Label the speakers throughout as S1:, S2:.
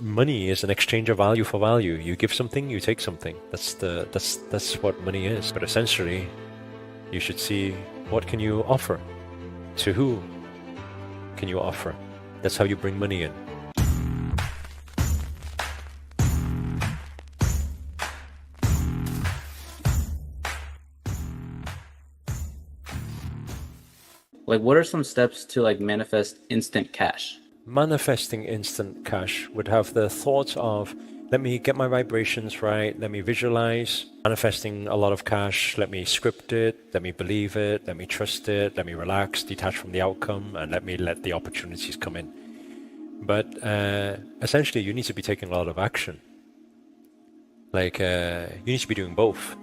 S1: money is an exchange of value for value. You give something, you take something. That's what money is. But essentially, you should see what can you offer, to who can you offer. That's how you bring money in.
S2: Like, what are some steps to like manifest instant cash?
S1: Manifesting instant cash would have the thought of, let me get my vibrations right, let me visualize manifesting a lot of cash, let me script it, let me believe it, let me trust it, let me relax, detach from the outcome, and let me let the opportunities come in. But essentially, you need to be taking a lot of action. Like, you need to be doing both.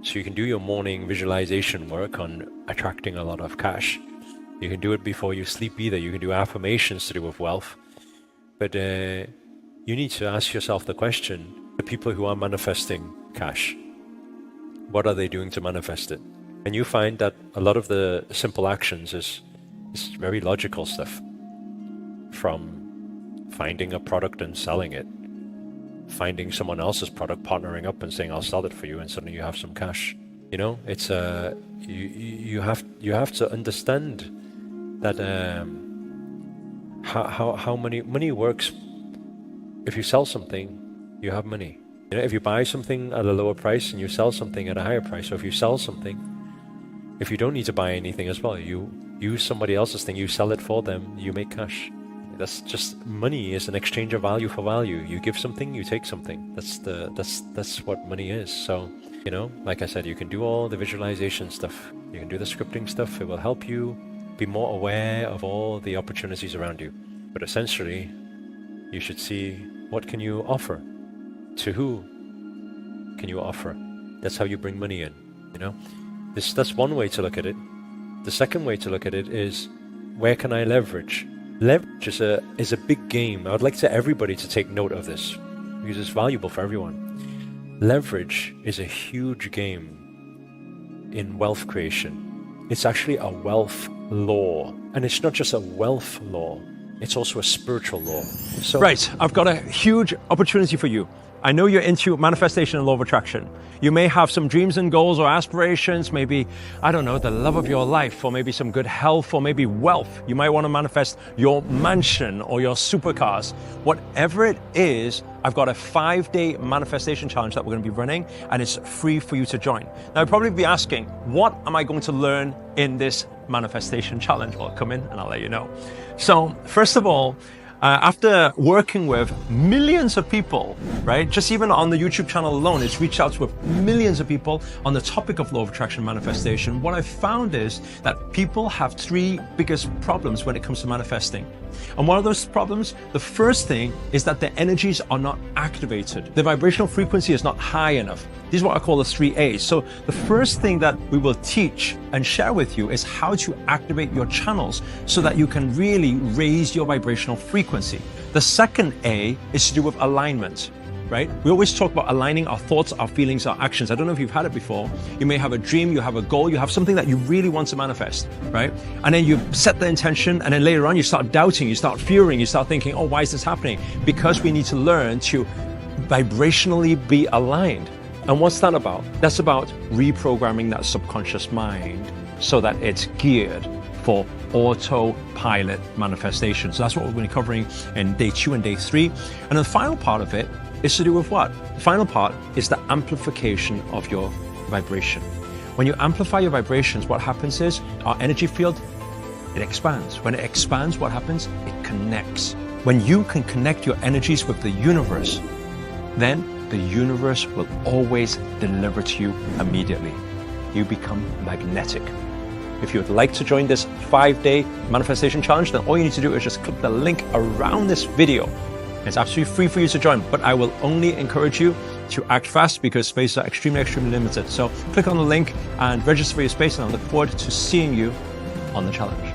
S1: So you can do your morning visualization work on attracting a lot of cash. You can do it before you sleep either. You can do affirmations to do with wealth. But you need to ask yourself the question, the people who are manifesting cash, what are they doing to manifest it? And you find that a lot of the simple actions is very logical stuff. From finding a product and selling it, finding someone else's product, partnering up and saying, I'll sell it for you, and suddenly you have some cash. You know, it's you have to understand that how money works. If you sell something, you have money. You know, if you buy something at a lower price and you sell something at a higher price, or if you sell something, if you don't need to buy anything as well, you use somebody else's thing, you sell it for them, you make cash. That's just, money is an exchange of value for value. You give something, you take something. That's what money is. So, you know, like I said, you can do all the visualization stuff. You can do the scripting stuff. It will help you be more aware of all the opportunities around you. But essentially, you should see what can you offer, to who can you offer. That's how you bring money in. You know, that's one way to look at it. The second way to look at it is, where can I leverage? Leverage is a big game. I would like everybody to take note of this because it's valuable for everyone. Leverage is a huge game in wealth creation. It's actually a wealth law. And it's not just a wealth law, it's also a spiritual law. So,
S3: right, I've got a huge opportunity for you. I know you're into manifestation and law of attraction. You may have some dreams and goals or aspirations, maybe, I don't know, the love of your life, or maybe some good health, or maybe wealth. You might want to manifest your mansion or your supercars. Whatever it is, I've got a 5-day manifestation challenge that we're going to be running, and it's free for you to join. Now, you'll probably be asking, what am I going to learn in this manifestation challenge? Well, come in and I'll let you know. So, first of all, after working with millions of people, right? Just even on the YouTube channel alone, it's reached out to millions of people on the topic of law of attraction manifestation. What I've found is that people have 3 biggest problems when it comes to manifesting. And one of those problems, the first thing is that the energies are not activated. The vibrational frequency is not high enough. These are what I call the 3 A's. So the first thing that we will teach and share with you is how to activate your channels so that you can really raise your vibrational frequency. The second A is to do with alignment. Right? We always talk about aligning our thoughts, our feelings, our actions. I don't know if you've had it before. You may have a dream, you have a goal, you have something that you really want to manifest, right? And then you set the intention, and then later on you start doubting, you start fearing, you start thinking, oh, why is this happening? Because we need to learn to vibrationally be aligned. And what's that about? That's about reprogramming that subconscious mind so that it's geared for autopilot manifestation. So that's what we're going to be covering in day 2 and day 3. And the final part of it is to do with what? The final part is the amplification of your vibration. When you amplify your vibrations, what happens is our energy field, it expands. When it expands, what happens? It connects. When you can connect your energies with the universe, then the universe will always deliver to you immediately. You become magnetic. If you would like to join this 5-day manifestation challenge, then all you need to do is just click the link around this video. It's absolutely free for you to join, but I will only encourage you to act fast because spaces are extremely limited. So click on the link and register for your space, and I look forward to seeing you on the challenge.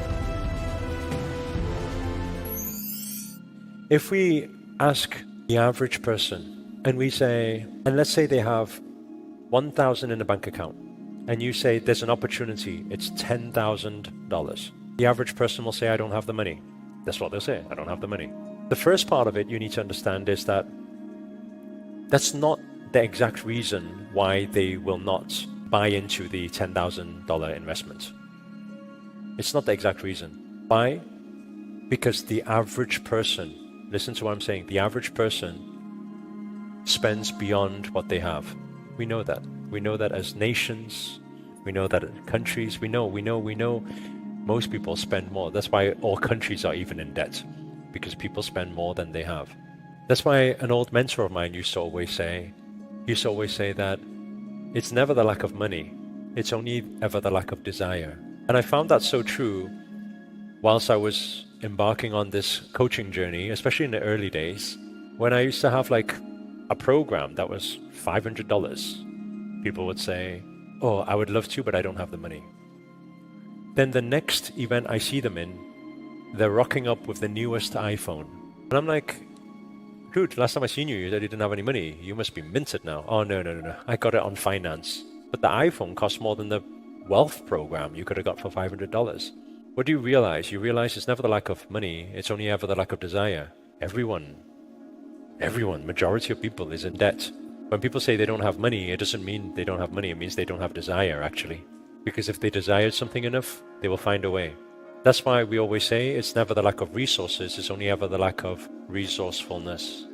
S1: if we ask the average person and we say, and let's say they have 1,000 in a bank account, and you say there's an opportunity, it's $10,000. The average person will say, I don't have the money. That's what they'll say, I don't have the money. The first part of it you need to understand is that that's not the exact reason why they will not buy into the $10,000 investment. It's not the exact reason. Why? Because the average person, listen to what I'm saying, the average person spends beyond what they have. We know that. We know that as nations, we know that as countries, we know most people spend more. That's why all countries are even in debt, because people spend more than they have. That's why an old mentor of mine used to always say that it's never the lack of money, it's only ever the lack of desire. And I found that so true whilst I was embarking on this coaching journey, especially in the early days, when I used to have like a program that was $500. People would say, oh, I would love to, but I don't have the money. Then the next event I see them in, they're rocking up with the newest iPhone. And I'm like, dude, last time I seen you, you said you didn't have any money. You must be minted now. Oh, no. I got it on finance. But the iPhone costs more than the wealth program you could have got for $500. What do you realize? You realize it's never the lack of money. It's only ever the lack of desire. Everyone, majority of people is in debt. When people say they don't have money, it doesn't mean they don't have money. It means they don't have desire, actually. Because if they desired something enough, they will find a way. That's why we always say it's never the lack of resources, it's only ever the lack of resourcefulness.